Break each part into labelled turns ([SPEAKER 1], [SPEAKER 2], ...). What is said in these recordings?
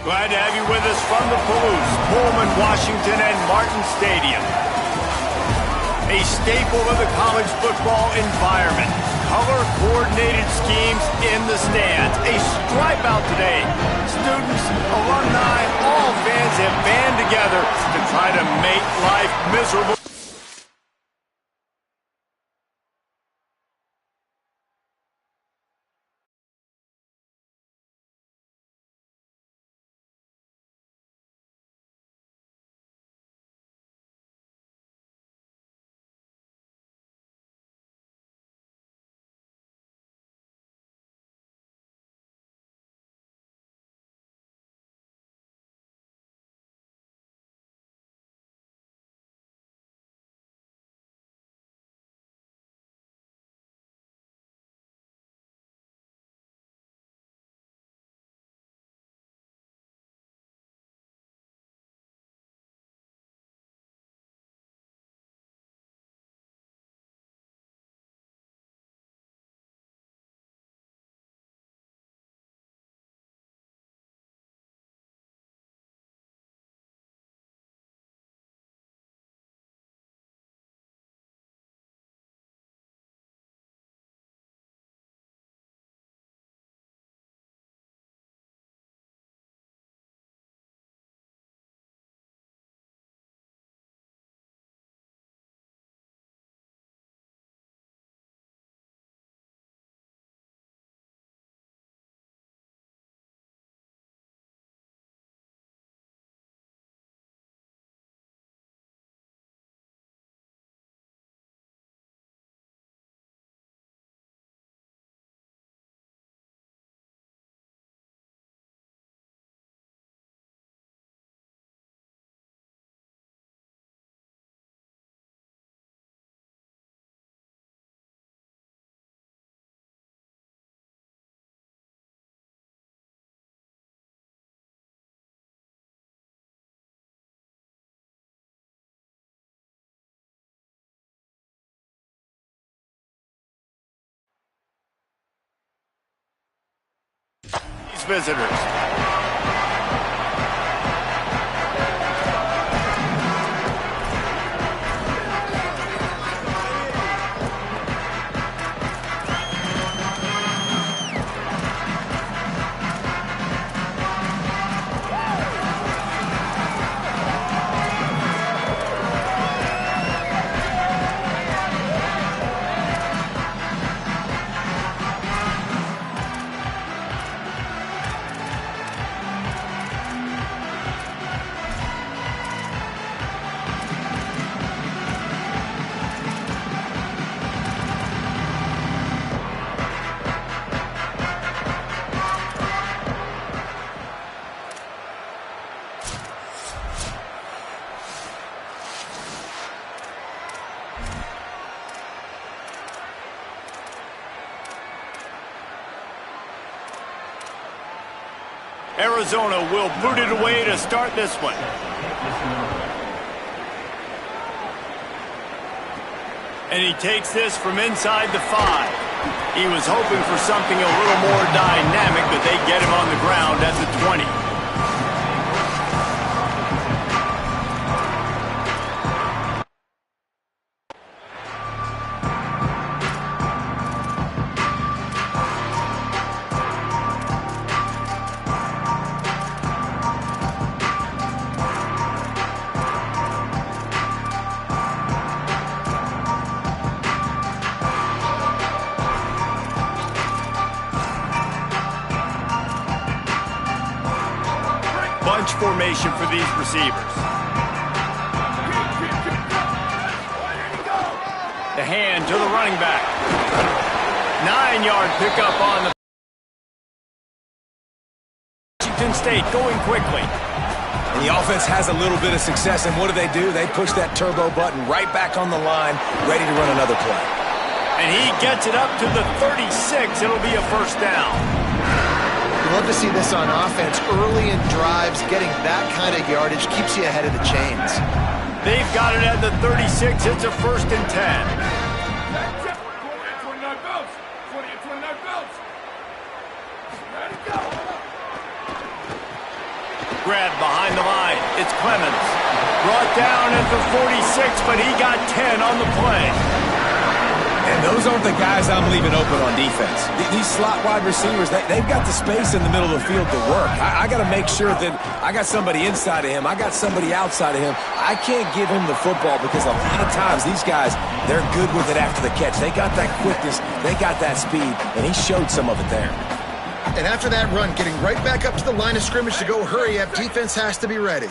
[SPEAKER 1] Glad to have you with us from the Palouse, Pullman, Washington, and Martin Stadium. A staple of the college football environment. Color-coordinated schemes in the stands. A stripe out today. Students, alumni, all fans have band together to try to make life miserable. Visitors. Arizona will boot it away to start this one. And he takes this from inside the 5. He was hoping for something a little more dynamic, but they get him on the ground at the 20. Formation for these receivers. The hand to the running back. 9-yard pickup on the Washington State going quickly.
[SPEAKER 2] And the offense has a little bit of success, and what do? They push that turbo button right back on the line, ready to run another play.
[SPEAKER 1] And he gets it up to the 36. It'll be a first down.
[SPEAKER 3] You love to see this on offense. Early in drives, getting that kind of yardage keeps you ahead of the chains.
[SPEAKER 1] They've got it at the 36. It's a 1st and 10. Grab behind the line. It's Clemens. Brought down at the 46, but he got 10 on the play.
[SPEAKER 2] And those aren't the guys I'm leaving open on defense. These slot wide receivers, they've got the space in the middle of the field to work. I got to make sure that I got somebody inside of him. I got somebody outside of him. I can't give him the football because a lot of times these guys, they're good with it after the catch. They got that quickness. They got that speed, and he showed some of it there.
[SPEAKER 3] And after that run, getting right back up to the line of scrimmage to go hurry up, defense has to be ready.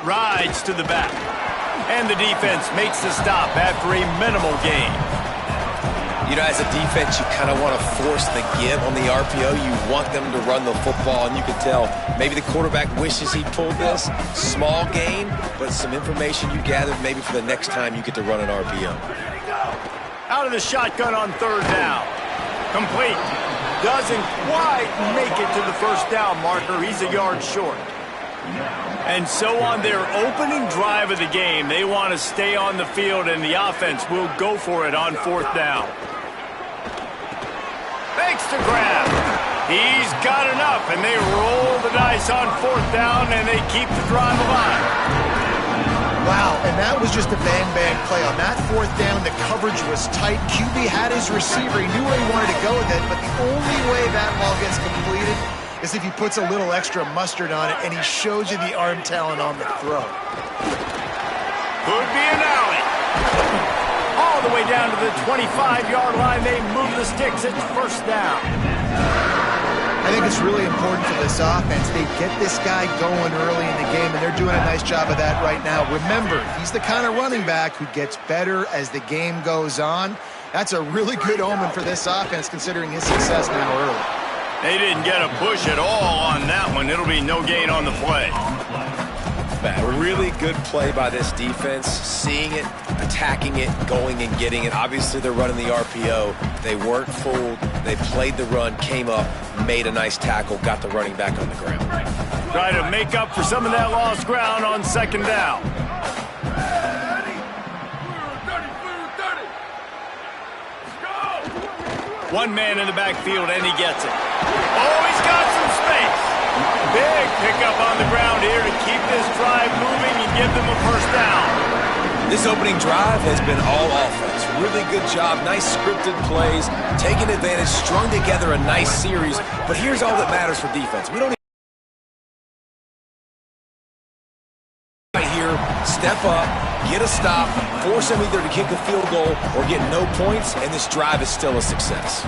[SPEAKER 1] Rides to the back. And the defense makes the stop after a minimal gain.
[SPEAKER 2] You know, as a defense, you kind of want to force the give on the RPO. You want them to run the football, and you can tell maybe the quarterback wishes he pulled this. Small gain, but some information you gathered maybe for the next time you get to run an RPO.
[SPEAKER 1] Out of the shotgun on third down. Complete. Doesn't quite make it to the first down marker. He's a yard short. And so on their opening drive of the game, they want to stay on the field, and the offense will go for it on fourth down. Thanks to grab. He's got enough, and they roll the dice on fourth down, and they keep the drive alive.
[SPEAKER 3] Wow, and that was just a bang-bang play. On that fourth down, the coverage was tight. QB had his receiver. He knew where he wanted to go with it, but the only way that ball gets completed is if he puts a little extra mustard on it, and he shows you the arm talent on the throw.
[SPEAKER 1] Could be an alley. All the way down to the 25-yard line. They move the sticks. It's first down.
[SPEAKER 3] I think it's really important for this offense. They get this guy going early in the game, and they're doing a nice job of that right now. Remember, he's the kind of running back who gets better as the game goes on. That's a really good omen for this offense, considering his success now early.
[SPEAKER 1] They didn't get a push at all on that one. It'll be no gain on the play.
[SPEAKER 2] A really good play by this defense, seeing it, attacking it, going and getting it. Obviously, they're running the RPO. They weren't fooled. They played the run, came up, made a nice tackle, got the running back on the ground.
[SPEAKER 1] Try to make up for some of that lost ground on second down. One man in the backfield, and he gets it. Oh, he's got some space. Big pickup on the ground here to keep this drive moving and give them a first down.
[SPEAKER 2] This opening drive has been all offense. Really good job, nice scripted plays, taking advantage, strung together a nice series. But here's all that matters for defense. We don't right here, step up, get a stop, force them either to kick a field goal or get no points, and this drive is still a success.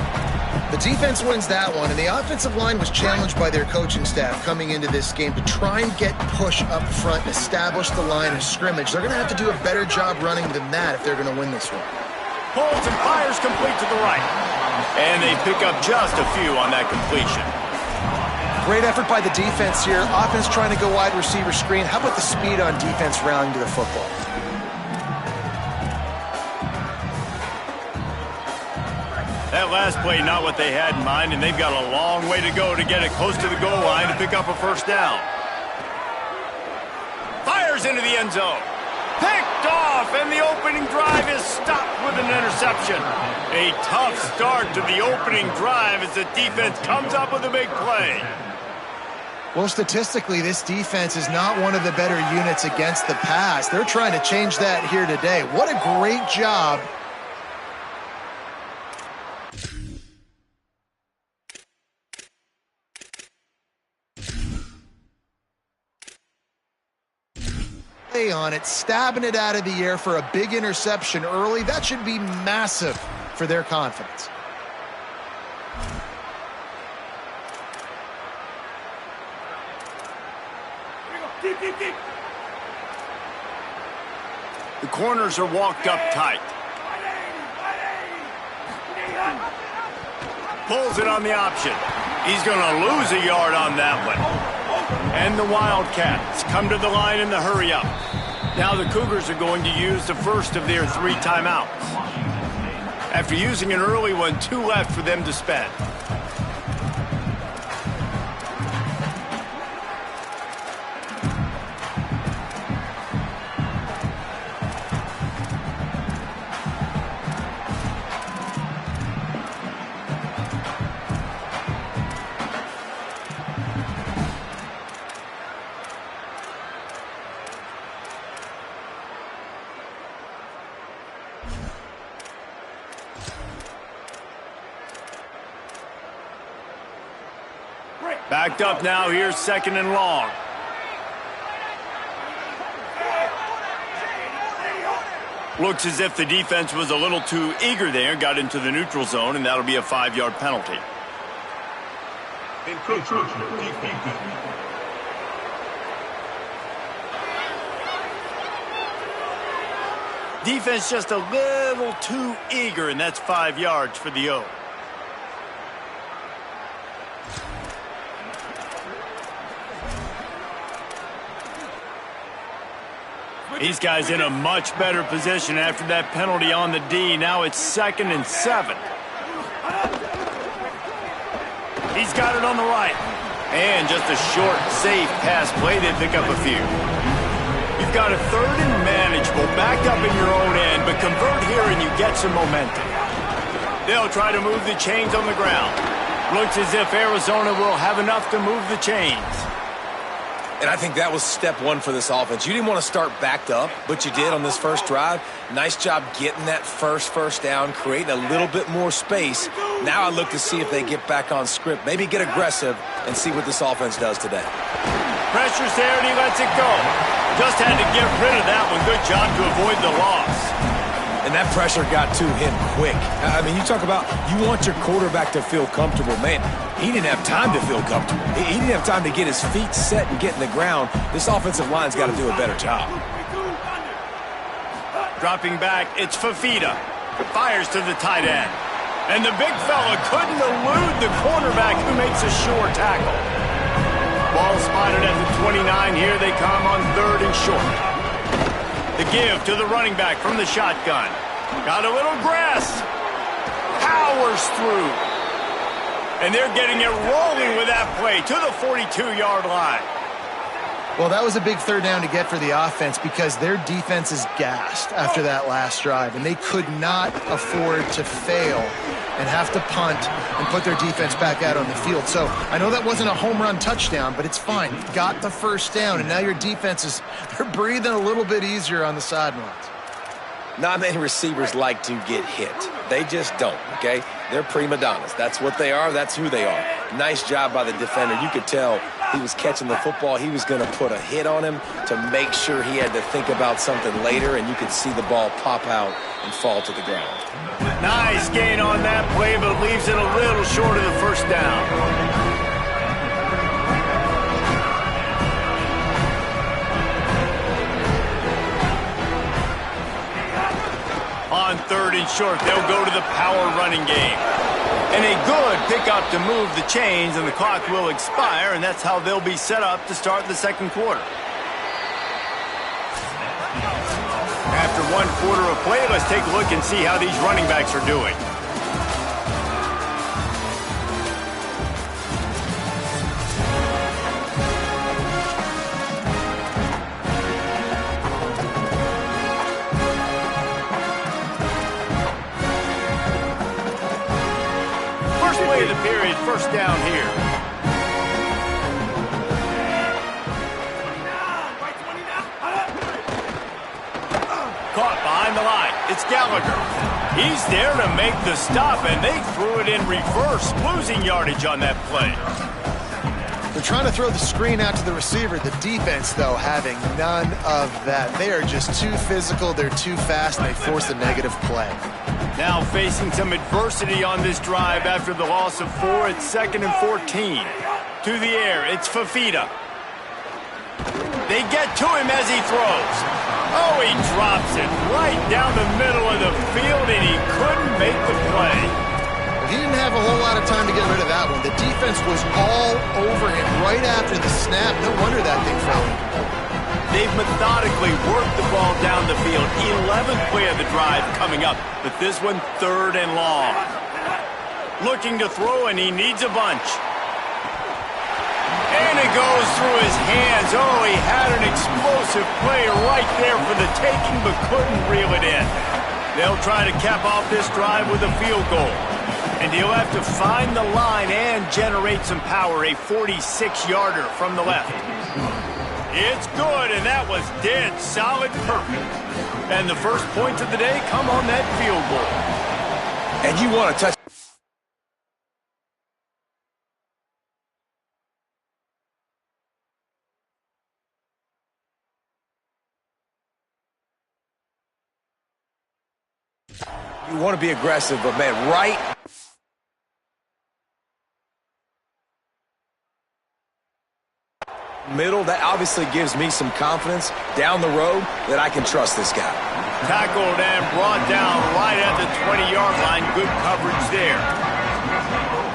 [SPEAKER 3] The defense wins that one, and the offensive line was challenged by their coaching staff coming into this game to try and get push up front and establish the line of scrimmage. They're going to have to do a better job running than that if they're going to win this one.
[SPEAKER 1] Pulls and fires complete to the right. And they pick up just a few on that completion.
[SPEAKER 3] Great effort by the defense here. Offense trying to go wide receiver screen. How about the speed on defense rallying to the football?
[SPEAKER 1] That last play, not what they had in mind, and they've got a long way to go to get it close to the goal line to pick up a first down. Fires into the end zone. Picked off, and the opening drive is stopped with an interception. A tough start to the opening drive as the defense comes up with a big play.
[SPEAKER 3] Well, statistically, this defense is not one of the better units against the pass. They're trying to change that here today. What a great job. On it, stabbing it out of the air for a big interception early. That should be massive for their confidence.
[SPEAKER 1] The corners are walked up tight. Pulls it on the option. He's going to lose a yard on that one. And the Wildcats come to the line in the hurry up. Now the Cougars are going to use the first of their 3 timeouts. After using an early one, 2 left for them to spend. Backed up now. Here's 2nd and long. Looks as if the defense was a little too eager there, got into the neutral zone, and that'll be a 5-yard penalty. Defense just a little too eager, and that's 5 yards for the O. These guys in a much better position after that penalty on the D. Now it's 2nd and 7. He's got it on the right. And just a short, safe pass play. They pick up a few. You've got a 3rd and manageable, backed up in your own end, but convert here and you get some momentum. They'll try to move the chains on the ground. Looks as if Arizona will have enough to move the chains.
[SPEAKER 2] And I think that was step 1 for this offense. You didn't want to start backed up, but you did on this first drive. Nice job getting that first down, creating a little bit more space. Now I look to see if they get back on script, maybe get aggressive and see what this offense does today.
[SPEAKER 1] Pressure's there and he lets it go. Just had to get rid of that one. Good job to avoid the loss.
[SPEAKER 2] And that pressure got to him quick. I mean, you talk about you want your quarterback to feel comfortable. Man, he didn't have time to feel comfortable. He didn't have time to get his feet set and get in the ground. This offensive line's got to do a better job.
[SPEAKER 1] Dropping back, it's Fafita. Fires to the tight end. And the big fella couldn't elude the cornerback who makes a sure tackle. Ball spotted at the 29. Here they come on 3rd and short. The give to the running back from the shotgun. Got a little grass. Powers through. And they're getting it rolling with that play to the 42-yard line.
[SPEAKER 3] Well, that was a big 3rd down to get for the offense because their defense is gassed after that last drive, and they could not afford to fail and have to punt and put their defense back out on the field. So I know that wasn't a home run touchdown, but it's fine. You got the 1st down, and now your defense is they're breathing a little bit easier on the sidelines.
[SPEAKER 2] Not many receivers like to get hit. They just don't, okay? They're prima donnas. That's what they are. That's who they are. Nice job by the defender. You could tell he was catching the football. He was going to put a hit on him to make sure he had to think about something later, and you could see the ball pop out and fall to the ground.
[SPEAKER 1] Nice gain on that play, but leaves it a little short of the 1st down. On 3rd and short, they'll go to the power running game. And a good pickup to move the chains, and the clock will expire, and that's how they'll be set up to start the 2nd quarter. After 1 quarter of play, let's take a look and see how these running backs are doing. Play of the period, 1st down here. Caught behind the line. It's Gallagher. He's there to make the stop, and they threw it in reverse, losing yardage on that play.
[SPEAKER 3] They're trying to throw the screen out to the receiver. The defense, though, having none of that. They are just too physical, they're too fast, and they force a negative play.
[SPEAKER 1] Now facing some adversity on this drive after the loss of 4. It's 2nd and 14. To the air, it's Fafita. They get to him as he throws. Oh, he drops it right down the middle of the field, and he couldn't make the play.
[SPEAKER 3] He didn't have a whole lot of time to get rid of that one. The defense was all over him right after the snap. No wonder that thing fell.
[SPEAKER 1] They've methodically worked the ball down the field. 11th play of the drive coming up, but this one 3rd and long. Looking to throw, and he needs a bunch. And it goes through his hands. Oh, he had an explosive play right there for the taking, but couldn't reel it in. They'll try to cap off this drive with a field goal. And he'll have to find the line and generate some power, a 46-yarder from the left. It's good, and that was dead solid perfect. And the first points of the day come on that field goal.
[SPEAKER 2] And you want to touch You want to be aggressive, but, man, right middle, that obviously gives me some confidence down the road that I can trust this guy.
[SPEAKER 1] Tackled and brought down right at the 20-yard line. Good coverage there.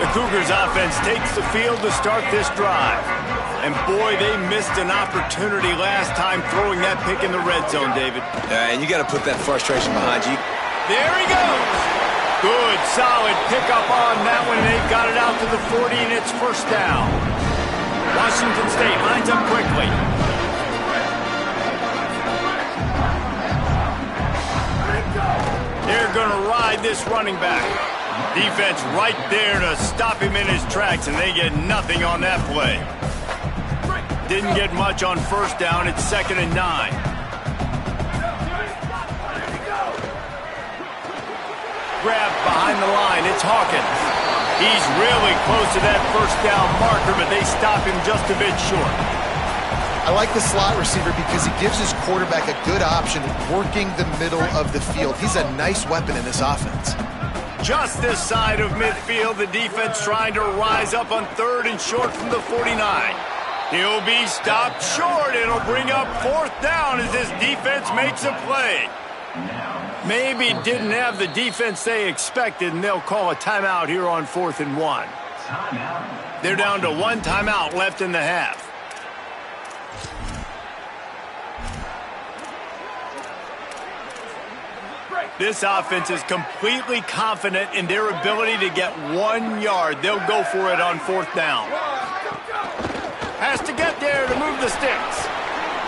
[SPEAKER 1] The Cougars offense takes the field to start this drive. And boy, they missed an opportunity last time throwing that pick in the red zone, David.
[SPEAKER 2] And you got to put that frustration behind you.
[SPEAKER 1] There he goes. Good, solid pickup on that one. They've got it out to the 40, and it's first down. Washington State lines up quickly. They're going to ride this running back. Defense right there to stop him in his tracks, and they get nothing on that play. Didn't get much on first down. It's 2nd and 9. Grabbed behind the line. It's Hawkins. He's really close to that first down marker, but they stop him just a bit short.
[SPEAKER 3] I like the slot receiver because he gives his quarterback a good option working the middle of the field. He's a nice weapon in this offense.
[SPEAKER 1] Just this side of midfield, the defense trying to rise up on 3rd and short from the 49. He'll be stopped short. It'll bring up 4th down as this defense makes a play. Maybe didn't have the defense they expected, and they'll call a timeout here on 4th and 1. They're down to 1 timeout left in the half. This offense is completely confident in their ability to get 1 yard. They'll go for it on 4th down. Has to get there to move the sticks.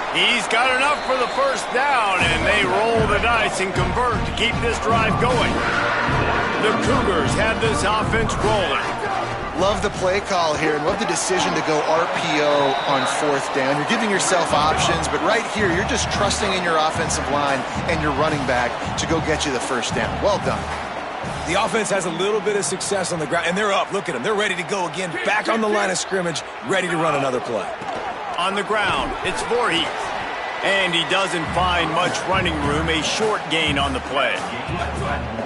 [SPEAKER 1] He's got enough for the first down, and they roll the dice and convert to keep this drive going. The Cougars have this offense rolling.
[SPEAKER 3] Love the play call here and love the decision to go RPO on 4th down. You're giving yourself options, but right here, you're just trusting in your offensive line and your running back to go get you the first down. Well done.
[SPEAKER 2] The offense has a little bit of success on the ground, and they're up. Look at them. They're ready to go again. Back on the line of scrimmage, ready to run another play.
[SPEAKER 1] On the ground, it's Voorhees. And he doesn't find much running room, a short gain on the play.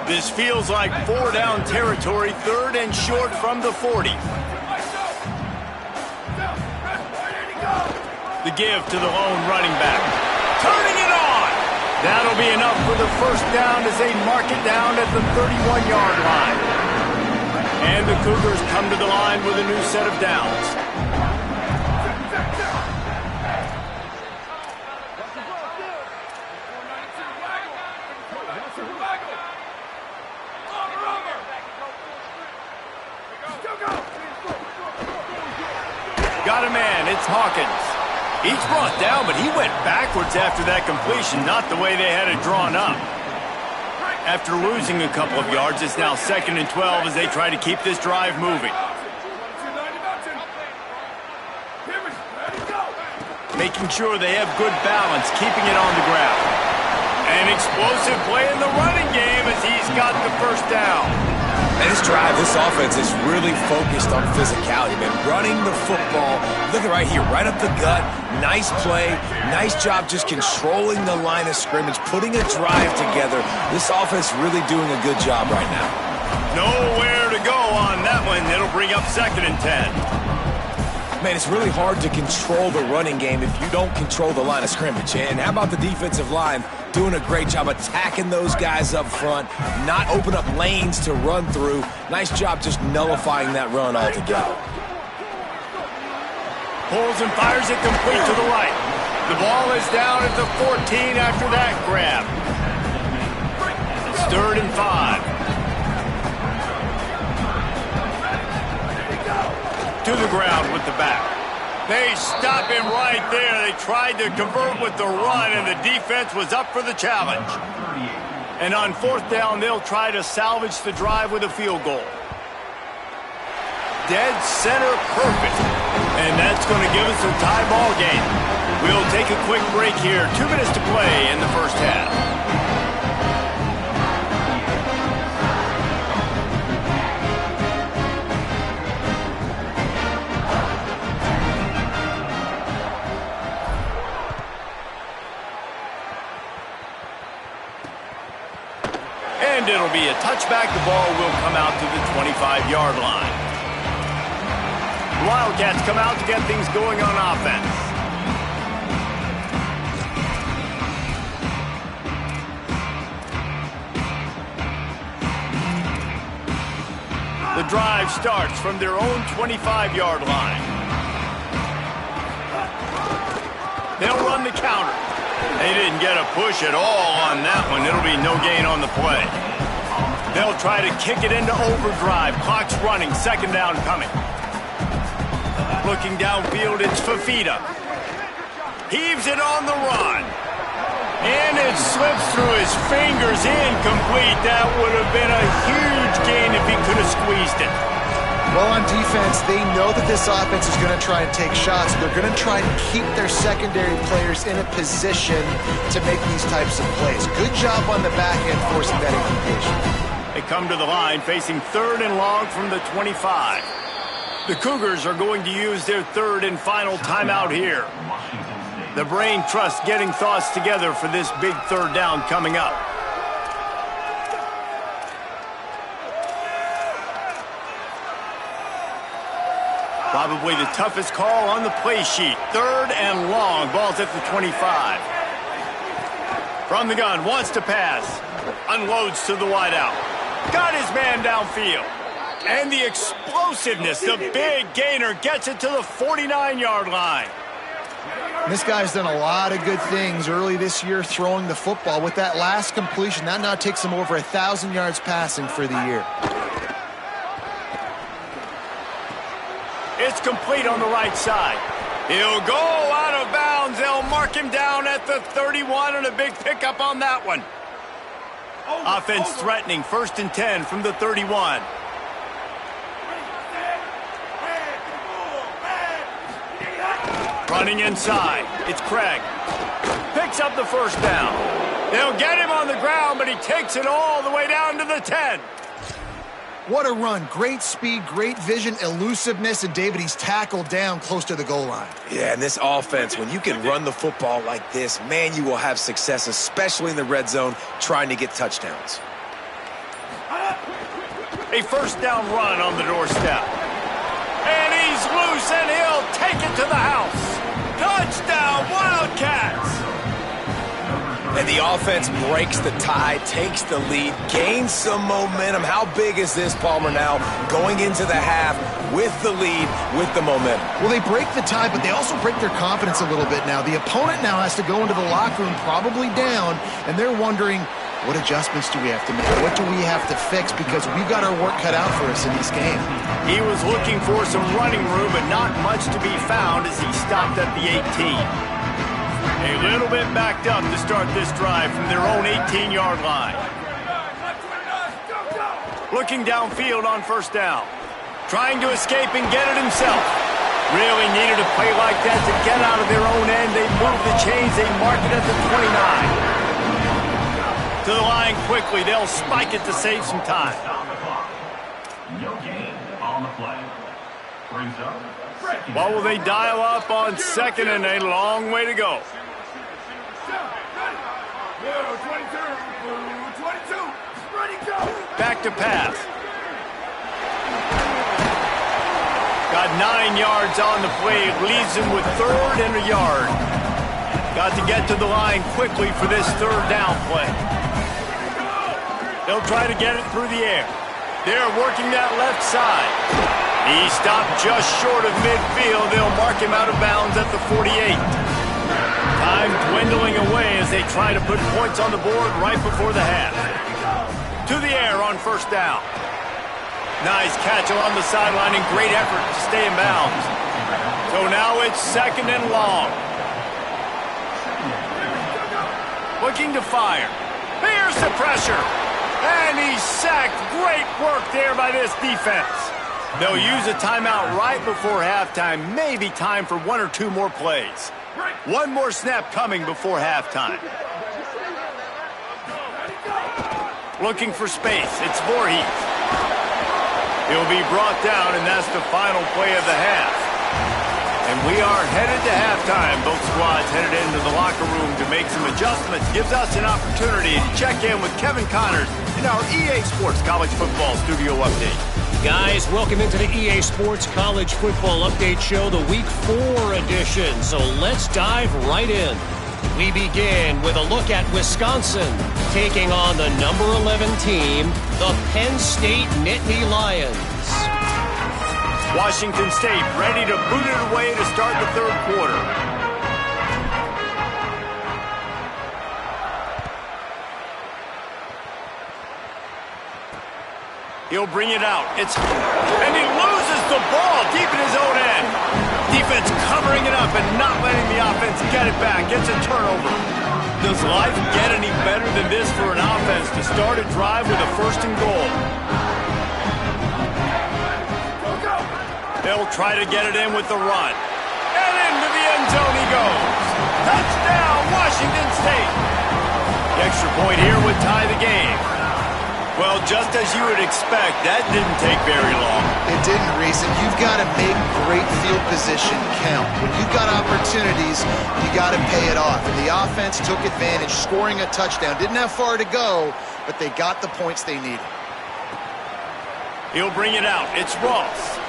[SPEAKER 1] This feels like 4-down territory, 3rd and short from the 40. The give to the lone running back. Turning it on! That'll be enough for the first down as they mark it down at the 31-yard line. And the Cougars come to the line with a new set of downs. Got a man, it's Hawkins. He's brought down, but he went backwards after that completion, not the way they had it drawn up. After losing a couple of yards, it's now 2nd and 12 as they try to keep this drive moving. Making sure they have good balance, keeping it on the ground. An explosive play in the running game as he's got the first down.
[SPEAKER 2] And this drive, this offense is really focused on physicality, man. Running the football. Look at right here, right up the gut. Nice play. Nice job just controlling the line of scrimmage, putting a drive together. This offense really doing a good job right now.
[SPEAKER 1] Nowhere to go on that one. It'll bring up 2nd and 10.
[SPEAKER 2] Man, it's really hard to control the running game if you don't control the line of scrimmage. And how about the defensive line doing a great job attacking those guys up front, not open up lanes to run through. Nice job just nullifying that run altogether.
[SPEAKER 1] Pulls and fires it complete to the right. The ball is down at the 14 after that grab. It's 3rd and 5. To the ground with the back. They stop him right there. They tried to convert with the run, and the defense was up for the challenge. And on 4th down, they'll try to salvage the drive with a field goal. Dead center perfect. And that's going to give us a tie ball game. We'll take a quick break here. 2 minutes to play in the first half. And it'll be a touchback. The ball will come out to the 25-yard line. The Wildcats come out to get things going on offense. The drive starts from their own 25-yard line. They'll run the counter. They didn't get a push at all on that one. It'll be no gain on the play. They'll try to kick it into overdrive. Clock's running. Second down coming. Looking downfield, it's Fafita. Heaves it on the run. And it slips through his fingers, incomplete. That would have been a huge gain if he could have squeezed it.
[SPEAKER 3] Well, on defense, they know that this offense is going to try and take shots. They're going to try and keep their secondary players in a position to make these types of plays. Good job on the back end forcing that incompletion.
[SPEAKER 1] They come to the line facing 3rd and long from the 25. The Cougars are going to use their 3rd and final timeout here. The brain trust getting thoughts together for this big 3rd down coming up. Probably the toughest call on the play sheet. 3rd and long. Ball's at the 25. From the gun, wants to pass. Unloads to the wideout. Got his man downfield. And the explosiveness, the big gainer, gets it to the 49-yard line.
[SPEAKER 3] This guy's done a lot of good things early this year throwing the football. With that last completion, that now takes him over 1,000 yards passing for the year.
[SPEAKER 1] It's complete on the right side. He'll go out of bounds. They'll mark him down at the 31, and a big pickup on that one. Offense threatening, 1st and 10 from the 31. Running inside, it's Craig. Picks up the 1st down. They'll get him on the ground, but he takes it all the way down to the 10.
[SPEAKER 3] What a run. Great speed, great vision, elusiveness, and David, he's tackled down close to the goal line.
[SPEAKER 2] Yeah, and this offense, when you can run the football like this, man, you will have success, especially in the red zone, trying to get touchdowns.
[SPEAKER 1] A 1st down run on the doorstep. And he's loose, and he'll take it to the house. Touchdown, Wildcats!
[SPEAKER 2] And the offense breaks the tie, takes the lead, gains some momentum. How big is this, Palmer, now going into the half with the lead, with the momentum?
[SPEAKER 3] Well, they break the tie, but they also break their confidence a little bit now. The opponent now has to go into the locker room probably down, and they're wondering, what adjustments do we have to make? What do we have to fix? Because we've got our work cut out for us in this game.
[SPEAKER 1] He was looking for some running room, but not much to be found as he stopped at the 18. A little bit backed up to start this drive from their own 18-yard line. Looking downfield on 1st down. Trying to escape and get it himself. Really needed a play like that to get out of their own end. They move the chains. They mark it at the 29. To the line quickly. They'll spike it to save some time.
[SPEAKER 4] No gain on the play. Brings up.
[SPEAKER 1] What will they dial up on 2nd and a long way to go? Back to pass. Got 9 yards on the play. It leaves him with 3rd and a yard. Got to get to the line quickly for this 3rd down play. They'll try to get it through the air. They're working that left side. He stopped just short of midfield. They'll mark him out of bounds at the 48. Time dwindling away as they try to put points on the board right before the half. To the air on 1st down. Nice catch along the sideline and great effort to stay in bounds. So now it's 2nd and long. Looking to fire. Here's the pressure. And he's sacked. Great work there by this defense. They'll use a timeout right before halftime. Maybe time for 1 or 2 more plays. One more snap coming before halftime. Looking for space. It's Voorhees. He'll be brought down, and that's the final play of the half. And we are headed to halftime. Both squads headed into the locker room to make some adjustments. Gives us an opportunity to check in with Kevin Connors in our EA Sports College Football Studio Update.
[SPEAKER 5] Guys, welcome into the EA Sports College Football Update Show, the Week 4 edition. So let's dive right in. We begin with a look at Wisconsin taking on the number 11 team, the Penn State Nittany Lions.
[SPEAKER 1] Washington State ready to boot it away to start the third quarter. He'll bring it out. And he loses the ball deep in his own end. Defense covering it up and not letting the offense get it back. Gets a turnover. Does life get any better than this for an offense to start a drive with a first and goal? They'll try to get it in with the run. And into the end zone he goes. Touchdown, Washington State. The extra point here would tie the game. Well, just as you would expect, that didn't take very long.
[SPEAKER 3] It didn't, Reese, and you've got to make great field position count. When you've got opportunities, you got to pay it off. And the offense took advantage, scoring a touchdown. Didn't have far to go, but they got the points they needed.
[SPEAKER 1] He'll bring it out. It's Ross.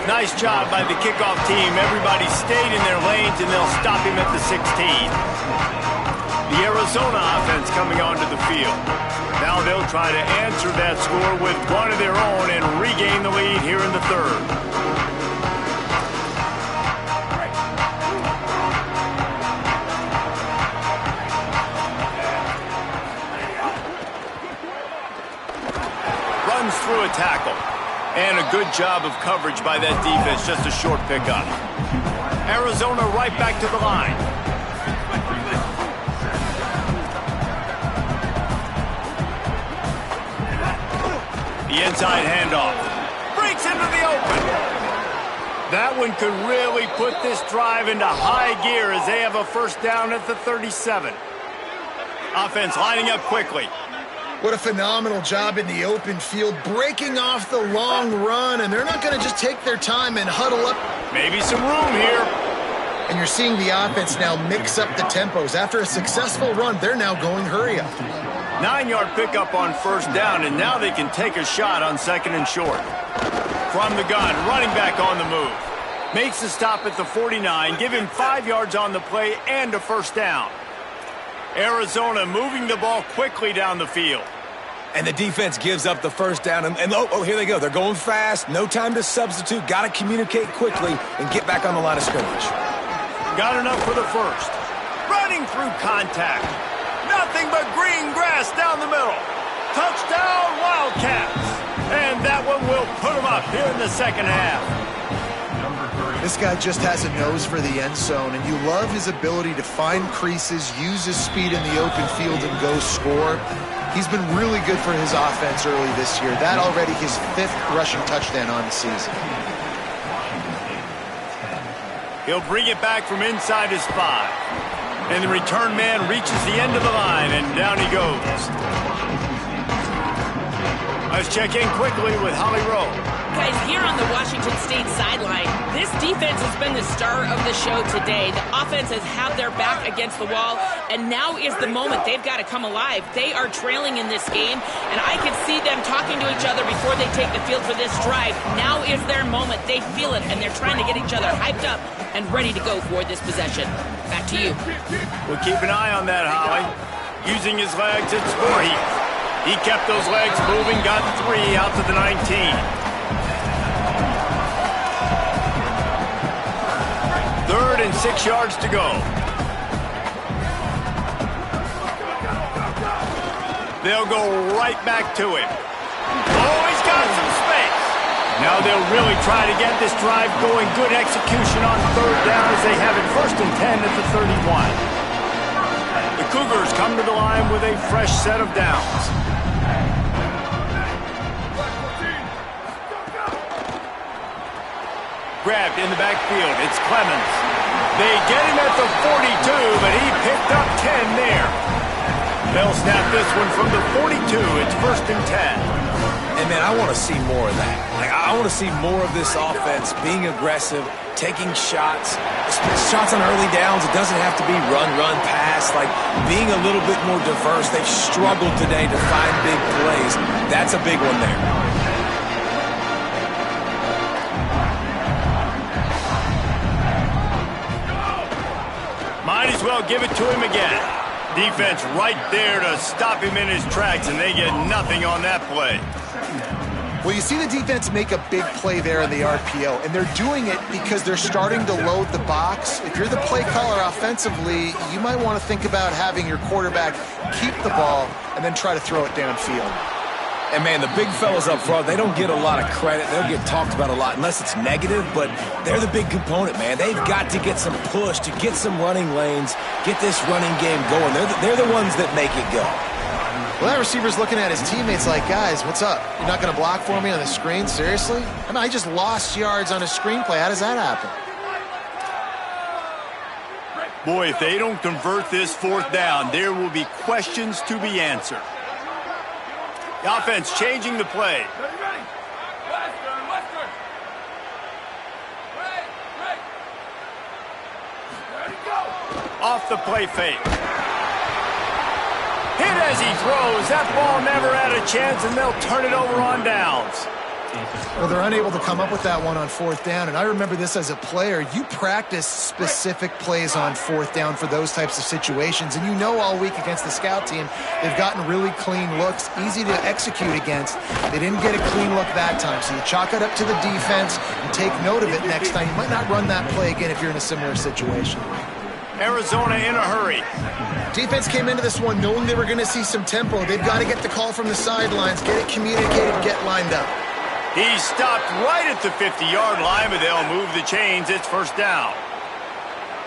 [SPEAKER 1] Nice job by the kickoff team. Everybody stayed in their lanes, and they'll stop him at the 16. The Arizona offense coming onto the field. Now they'll try to answer that score with one of their own and regain the lead here in the third. Runs through a tackle. And a good job of coverage by that defense. Just a short pickup. Arizona right back to the line. The inside handoff. Breaks into the open. That one could really put this drive into high gear as they have a first down at the 37. Offense lining up quickly.
[SPEAKER 3] What a phenomenal job in the open field, breaking off the long run, and they're not going to just take their time and huddle up.
[SPEAKER 1] Maybe some room here.
[SPEAKER 3] And you're seeing the offense now mix up the tempos. After a successful run, they're now going hurry up.
[SPEAKER 1] 9-yard pickup on first down, and now they can take a shot on second and short. From the gun, running back on the move. Makes the stop at the 49, give him 5 yards on the play and a first down. Arizona moving the ball quickly down the field.
[SPEAKER 2] And the defense gives up the first down. And here they go. They're going fast. No time to substitute. Got to communicate quickly and get back on the line of scrimmage.
[SPEAKER 1] Got enough for the first. Running through contact. Nothing but green grass down the middle. Touchdown, Wildcats. And that one will put them up here in the second half.
[SPEAKER 3] This guy just has a nose for the end zone, and you love his ability to find creases, use his speed in the open field, and go score. He's been really good for his offense early this year. That already his 5th rushing touchdown on the season.
[SPEAKER 1] He'll bring it back from inside his 5. And the return man reaches the end of the line, and down he goes. Let's check in quickly with Holly Rowe.
[SPEAKER 6] Guys, here on the Washington State sideline, this defense has been the star of the show today. The offense has had their back against the wall, and now is the moment they've got to come alive. They are trailing in this game, and I can see them talking to each other before they take the field for this drive. Now is their moment. They feel it, and they're trying to get each other hyped up and ready to go for this possession. Back to you.
[SPEAKER 1] We'll keep an eye on that, Holly. Using his legs, it's Voorhees. He kept those legs moving, got 3 out to the 19. 3rd and 6 yards to go. They'll go right back to him. Oh, he's got some space. Now they'll really try to get this drive going. Good execution on 3rd down as they have it 1st and 10 at the 31. The Cougars come to the line with a fresh set of downs. Grabbed in the backfield. It's Clemens. They get him at the 42, but he picked up 10 there. They'll snap this one from the 42. It's 1st and 10.
[SPEAKER 2] And, man, I want to see more of that. Like, I want to see more of this offense being aggressive, taking shots. Shots on early downs. It doesn't have to be run, pass. Like, being a little bit more diverse. They've struggled today to find big plays. That's a big one there.
[SPEAKER 1] Might as well give it to him again. Defense right there to stop him in his tracks, and they get nothing on that play.
[SPEAKER 3] Well, you see the defense make a big play there in the RPO, and they're doing it because they're starting to load the box. If you're the play caller offensively, you might want to think about having your quarterback keep the ball and then try to throw it downfield.
[SPEAKER 2] And, man, the big fellas up front, they don't get a lot of credit. They'll get talked about a lot unless it's negative, but they're the big component, man. They've got to get some push, to get some running lanes, get this running game going. They're the ones that make it go.
[SPEAKER 3] Well, that receiver's looking at his teammates like, guys, what's up? You're not going to block for me on the screen? Seriously? I mean, I just lost yards on a screenplay. How does that happen?
[SPEAKER 1] Boy, if they don't convert this 4th down, there will be questions to be answered. The offense changing the play. Off the play fake. Hit as he throws. That ball never had a chance, and they'll turn it over on downs.
[SPEAKER 3] Well, they're unable to come up with that one on 4th down, and I remember this as a player. You practice specific plays on 4th down for those types of situations, and you know all week against the scout team, they've gotten really clean looks, easy to execute against. They didn't get a clean look that time, so you chalk it up to the defense and take note of it next time. You might not run that play again if you're in a similar situation.
[SPEAKER 1] Arizona in a hurry.
[SPEAKER 3] Defense came into this one knowing they were going to see some tempo. They've got to get the call from the sidelines, get it communicated, get lined up.
[SPEAKER 1] He stopped right at the 50-yard line, but they'll move the chains. It's 1st down.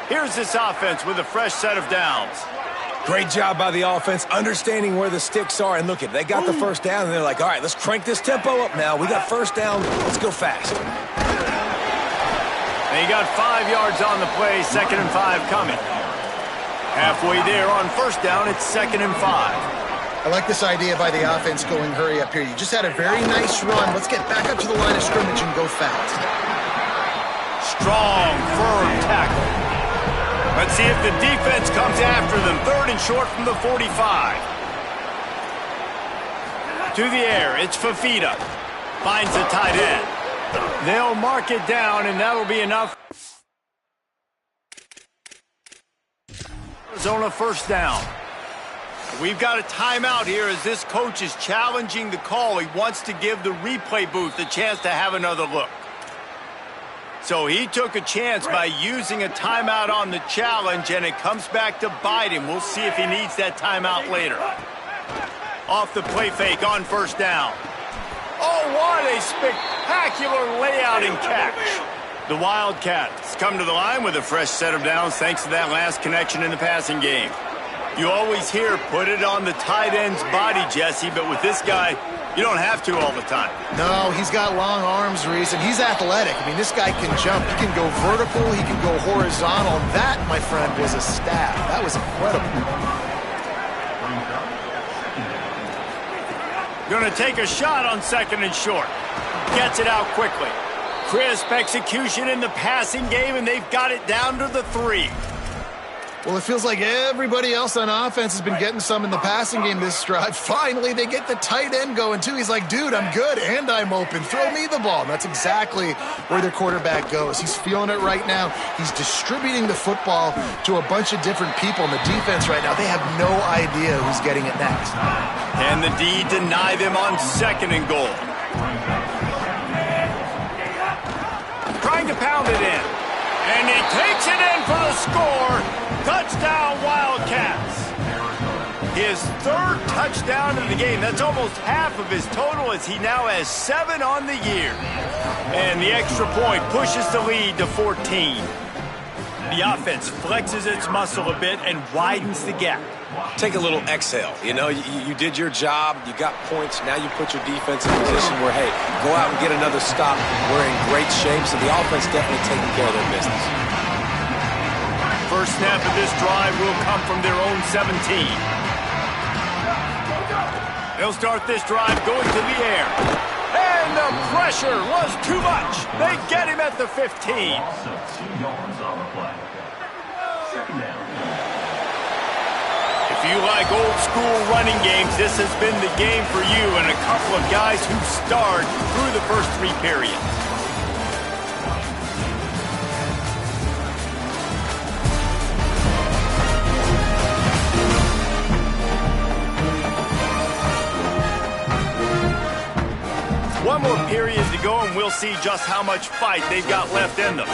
[SPEAKER 1] Here's this offense with a fresh set of downs.
[SPEAKER 2] Great job by the offense, understanding where the sticks are. And look, they got the 1st down, and they're like, all right, let's crank this tempo up now. We got 1st down. Let's go fast.
[SPEAKER 1] They got 5 yards on the play, 2nd and 5 coming. Halfway there on 1st down, it's 2nd and 5.
[SPEAKER 3] I like this idea by the offense going hurry up here. You just had a very nice run. Let's get back up to the line of scrimmage and go fast.
[SPEAKER 1] Strong, firm tackle. Let's see if the defense comes after them. 3rd and short from the 45. To the air, it's Fafita. Finds the tight end. They'll mark it down, and that'll be enough. Arizona 1st down. We've got a timeout here as this coach is challenging the call. He wants to give the replay booth a chance to have another look. So he took a chance by using a timeout on the challenge, and it comes back to bite him. We'll see if he needs that timeout later. Off the play fake on 1st down. Oh, what a spectacular layout and catch. The Wildcats come to the line with a fresh set of downs thanks to that last connection in the passing game. You always hear put it on the tight end's body, Jesse, but with this guy, you don't have to all the time.
[SPEAKER 3] No, he's got long arms, Reese, and he's athletic. I mean, this guy can jump. He can go vertical. He can go horizontal. That, my friend, was a stab. That was incredible.
[SPEAKER 1] Going to take a shot on 2nd and short. Gets it out quickly. Crisp execution in the passing game, and they've got it down to the 3.
[SPEAKER 3] Well, it feels like everybody else on offense has been getting some in the passing game this drive. Finally, they get the tight end going, too. He's like, dude, I'm good, and I'm open. Throw me the ball. And that's exactly where their quarterback goes. He's feeling it right now. He's distributing the football to a bunch of different people. And the defense right now, they have no idea who's getting it next.
[SPEAKER 1] And the D deny them on 2nd and goal. Trying to pound it in. And he takes it in for the score. Touchdown, Wildcats. His 3rd touchdown of the game. That's almost half of his total as he now has 7 on the year. And the extra point pushes the lead to 14. The offense flexes its muscle a bit and widens the gap.
[SPEAKER 2] Take a little exhale. You know, you did your job. You got points. Now you put your defense in a position where, hey, go out and get another stop. We're in great shape, so the offense definitely taking care of their business.
[SPEAKER 1] First snap of this drive will come from their own 17. They'll start this drive going to the air. And the pressure was too much. They get him at the 15.
[SPEAKER 4] Also 2 yards on the play. Second down.
[SPEAKER 1] If you like old school running games, this has been the game for you and a couple of guys who starred through the first 3 periods. One more period to go, and we'll see just how much fight they've got left in them.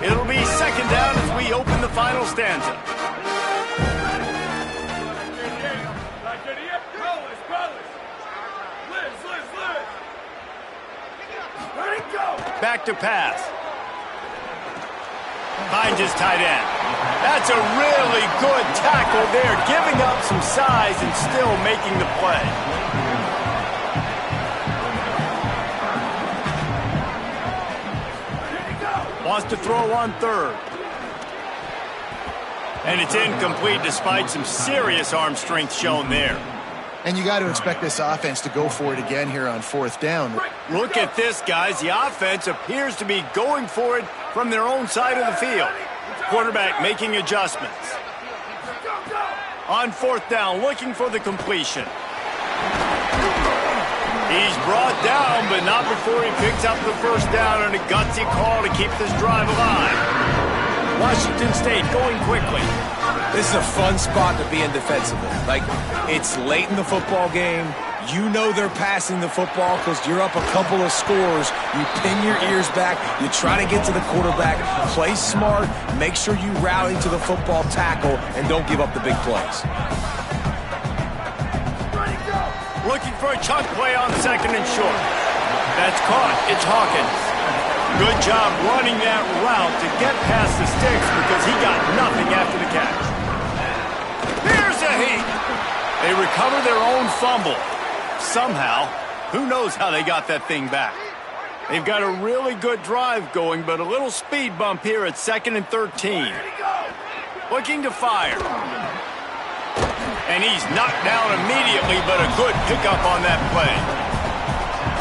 [SPEAKER 1] It'll be second down as we open the final stanza. Back to pass. Finds his tight end. That's a really good tackle there, giving up some size and still making the play. Wants to throw on third. And it's incomplete despite some serious arm strength shown there.
[SPEAKER 3] And you got to expect this offense to go for it again here on 4th down.
[SPEAKER 1] Look at this, guys. The offense appears to be going for it from their own side of the field. Quarterback making adjustments. On 4th down, looking for the completion. He's brought down, but not before he picks up the first down on a gutsy call to keep this drive alive. Washington State going quickly.
[SPEAKER 2] This is a fun spot to be in defensively. Like, it's late in the football game. You know they're passing the football because you're up a couple of scores. You pin your ears back. You try to get to the quarterback. Play smart. Make sure you rally to the football tackle and don't give up the big plays.
[SPEAKER 1] Looking for a chunk play on second and short. That's caught. It's Hawkins. Good job running that route to get past the sticks because he got nothing after the catch. Here's a heat. They recover their own fumble. Somehow, who knows how they got that thing back. They've got a really good drive going, but a little speed bump here at 2nd and 13. Looking to fire. And he's knocked down immediately, but a good pickup on that play.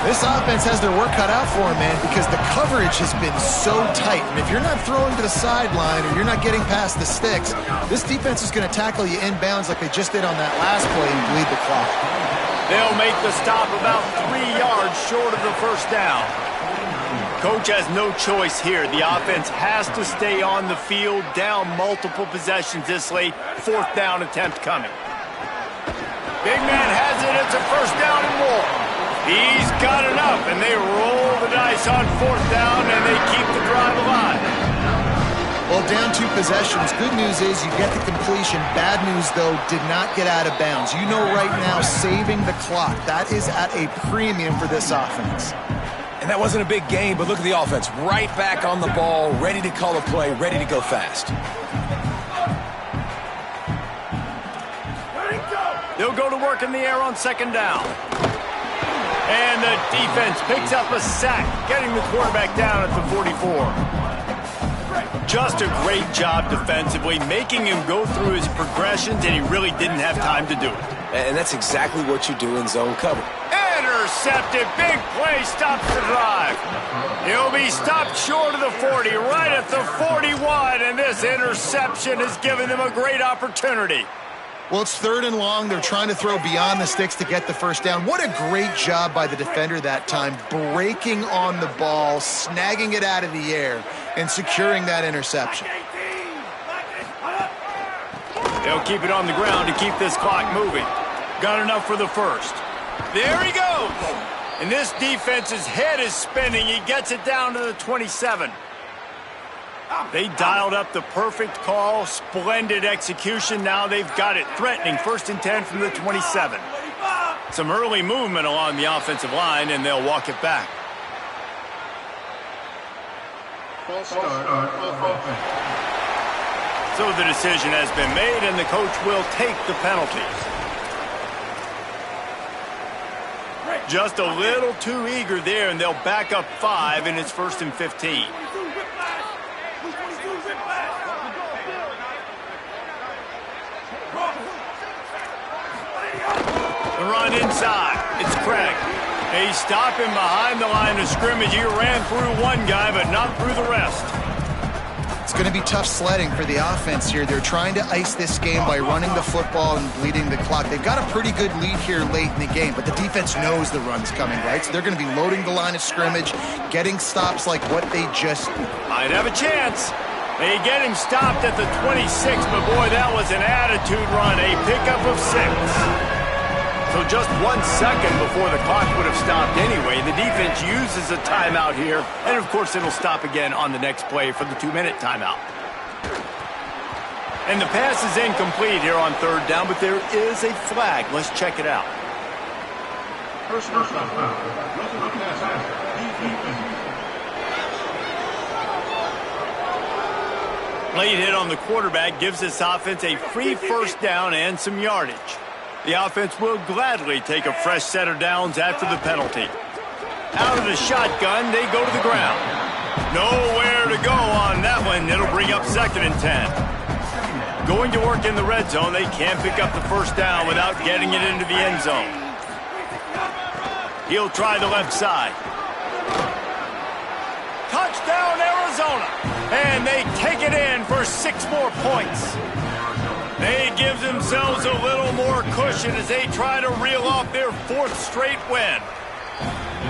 [SPEAKER 3] This offense has their work cut out for them, man, because the coverage has been so tight. And if you're not throwing to the sideline or you're not getting past the sticks, this defense is going to tackle you inbounds like they just did on that last play and bleed the clock.
[SPEAKER 1] They'll make the stop about 3 yards short of the first down. Coach has no choice here. The offense has to stay on the field, down multiple possessions this late. 4th down attempt coming. Big man has it. It's a first down and more. He's got enough, and they roll the dice on 4th down, and they keep the drive alive.
[SPEAKER 3] Well, down 2 possessions. Good news is you get the completion. Bad news, though, did not get out of bounds. You know right now, saving the clock. That is at a premium for this offense.
[SPEAKER 2] And that wasn't a big game, but look at the offense. Right back on the ball, ready to call a play, ready to go fast.
[SPEAKER 1] They'll go to work in the air on 2nd down. And the defense picks up a sack, getting the quarterback down at the 44. Just a great job defensively, making him go through his progressions, and he really didn't have time to do it.
[SPEAKER 2] And that's exactly what you do in zone cover.
[SPEAKER 1] Intercepted. Big play stops the drive. He'll be stopped short of the 40, right at the 41, and this interception has given them a great opportunity.
[SPEAKER 3] Well, it's 3rd and long. They're trying to throw beyond the sticks to get the first down. What a great job by the defender that time, breaking on the ball, snagging it out of the air, and securing that interception.
[SPEAKER 1] They'll keep it on the ground to keep this clock moving. Got enough for the first. There he goes. And this defense's head is spinning. He gets it down to the 27. They dialed up the perfect call, splendid execution. Now they've got it threatening. 1st and 10 from the 27. Some early movement along the offensive line, and they'll walk it back. So the decision has been made, and the coach will take the penalty. Just a little too eager there, and they'll back up 5, and it's 1st and 15. run inside. It's Craig. He's stopping behind the line of scrimmage. He ran through one guy, but not through the rest.
[SPEAKER 3] It's going to be tough sledding for the offense here. They're trying to ice this game by running the football and bleeding the clock. They've got a pretty good lead here late in the game, but the defense knows the run's coming, right? So they're going to be loading the line of scrimmage, getting stops like what they just did.
[SPEAKER 1] Might have a chance. They get him stopped at the 26, but boy, that was an attitude run, a pickup of 6. So just 1 second before the clock would have stopped anyway. The defense uses a timeout here, and of course it'll stop again on the next play for the 2-minute timeout. And the pass is incomplete here on 3rd down, but there is a flag. Let's check it out. Late hit on the quarterback gives this offense a free 1st down and some yardage. The offense will gladly take a fresh set of downs after the penalty. Out of the shotgun, they go to the ground. Nowhere to go on that one. It'll bring up 2nd and 10. Going to work in the red zone, they can't pick up the 1st down without getting it into the end zone. He'll try the left side. Touchdown, Arizona! And they take it in for 6 more points. They give themselves a little more cushion as they try to reel off their 4th straight win.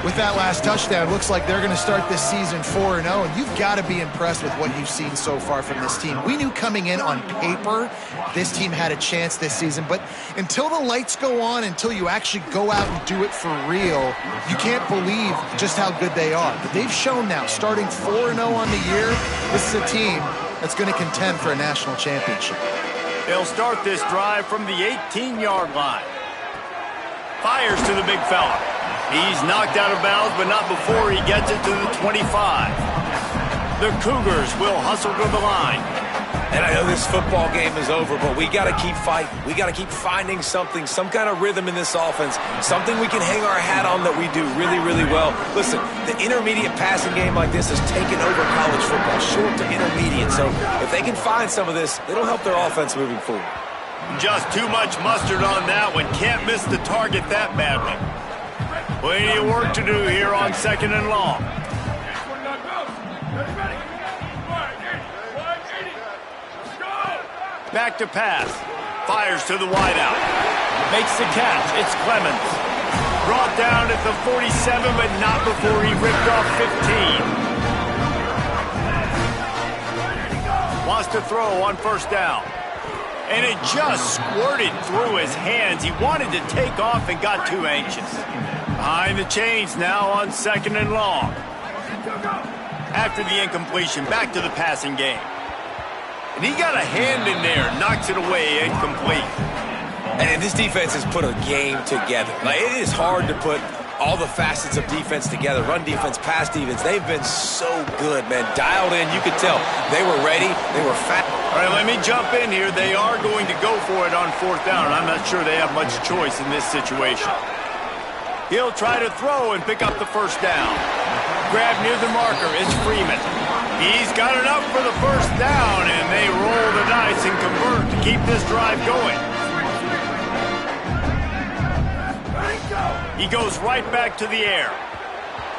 [SPEAKER 3] With that last touchdown, looks like they're going to start this season 4-0, and you've got to be impressed with what you've seen so far from this team. We knew coming in on paper this team had a chance this season, but until the lights go on, until you actually go out and do it for real, you can't believe just how good they are. But they've shown now, starting 4-0 on the year, this is a team that's going to contend for a national championship.
[SPEAKER 1] They'll start this drive from the 18-yard line. Fires to the big fella. He's knocked out of bounds, but not before he gets it to the 25. The Cougars will hustle to the line.
[SPEAKER 2] And I know this football game is over, but we got to keep fighting. We got to keep finding something, some kind of rhythm in this offense, something we can hang our hat on that we do really, really well. Listen, the intermediate passing game like this has taken over college football, short to intermediate. So if they can find some of this, it'll help their offense moving forward.
[SPEAKER 1] Just too much mustard on that one. Can't miss the target that badly. Plenty of work to do here on 2nd and long. Back to pass. Fires to the wideout. Makes the catch. It's Clemens. Brought down at the 47, but not before he ripped off 15. Wants to throw on 1st down. And it just squirted through his hands. He wanted to take off and got too anxious. Behind the chains now on 2nd and long. After the incompletion, back to the passing game. And he got a hand in there, knocks it away, incomplete.
[SPEAKER 2] And this defense has put a game together. Like, it is hard to put all the facets of defense together. Run defense, pass defense. They've been so good, man. Dialed in. You could tell they were ready. They were fat.
[SPEAKER 1] All right, let me jump in here. They are going to go for it on 4th down. I'm not sure they have much choice in this situation. He'll try to throw and pick up the 1st down. Grab near the marker. It's Freeman. He's got enough for the 1st down, and they roll the dice and convert to keep this drive going. He goes right back to the air.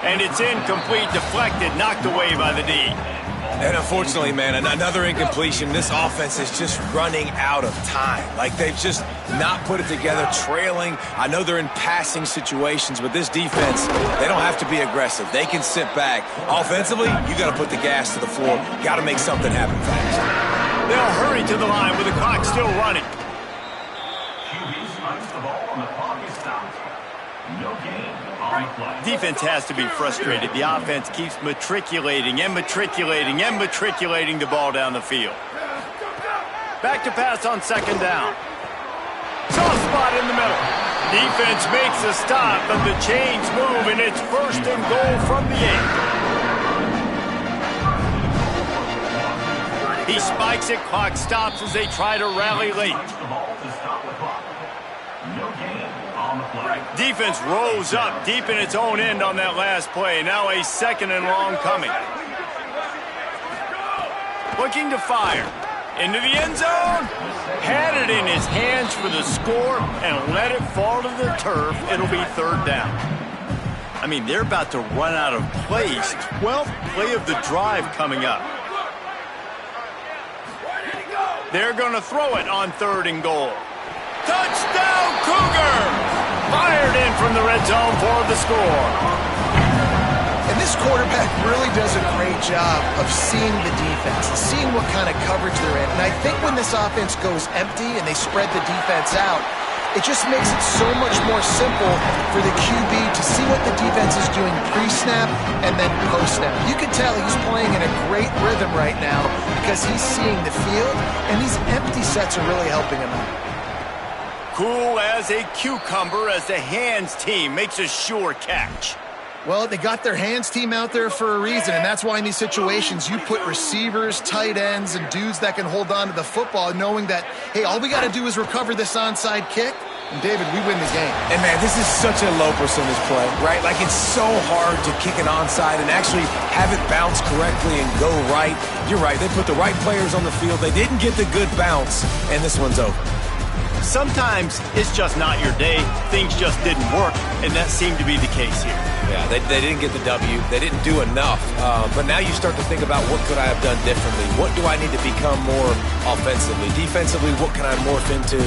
[SPEAKER 1] And it's incomplete, deflected, knocked away by the D.
[SPEAKER 2] And unfortunately, man, another incompletion. This offense is just running out of time. Like, they've just not put it together, trailing. I know they're in passing situations, but this defense, they don't have to be aggressive. They can sit back. Offensively, you got to put the gas to the floor. Got to make something happen fast.
[SPEAKER 1] They'll hurry to the line with the clock still running.
[SPEAKER 4] QB strikes the ball and the clock is stopped. No gain on the play.
[SPEAKER 1] Defense has to be frustrated. The offense keeps matriculating and matriculating and matriculating the ball down the field. Back to pass on 2nd down. Soft spot in the middle. Defense makes a stop, but the chains move, and it's 1st and goal from the 8. He spikes it. Clock stops as they try to rally late. Defense rose up deep in its own end on that last play. Now a 2nd and long coming. Looking to fire. Into the end zone. Had it in his hands for the score and let it fall to the turf. It'll be third down. I mean, they're about to run out of plays. 12th play of the drive coming up. They're going to throw it on 3rd and goal. Touchdown, Cougar! Fired in from the red zone for the score.
[SPEAKER 3] And this quarterback really does a great job of seeing the defense, seeing what kind of coverage they're in. And I think when this offense goes empty and they spread the defense out, it just makes it so much more simple for the QB to see what the defense is doing pre-snap and then post-snap. You can tell he's playing in a great rhythm right now because he's seeing the field, and these empty sets are really helping him out.
[SPEAKER 1] Cool as a cucumber as the hands team makes a sure catch.
[SPEAKER 3] Well, they got their hands team out there for a reason, and that's why in these situations you put receivers, tight ends, and dudes that can hold on to the football, knowing that, hey, all we got to do is recover this onside kick, and David, we win the game.
[SPEAKER 2] And man, this is such a low percentage play, right? Like, it's so hard to kick an onside and actually have it bounce correctly and go right. You're right, they put the right players on the field. They didn't get the good bounce, and this one's over.
[SPEAKER 1] Sometimes it's just not your day. Things just didn't work, and that seemed to be the case here.
[SPEAKER 2] Yeah, they didn't get the W. They didn't do enough. But now you start to think about, what could I have done differently? What do I need to become more offensively? Defensively, what can I morph into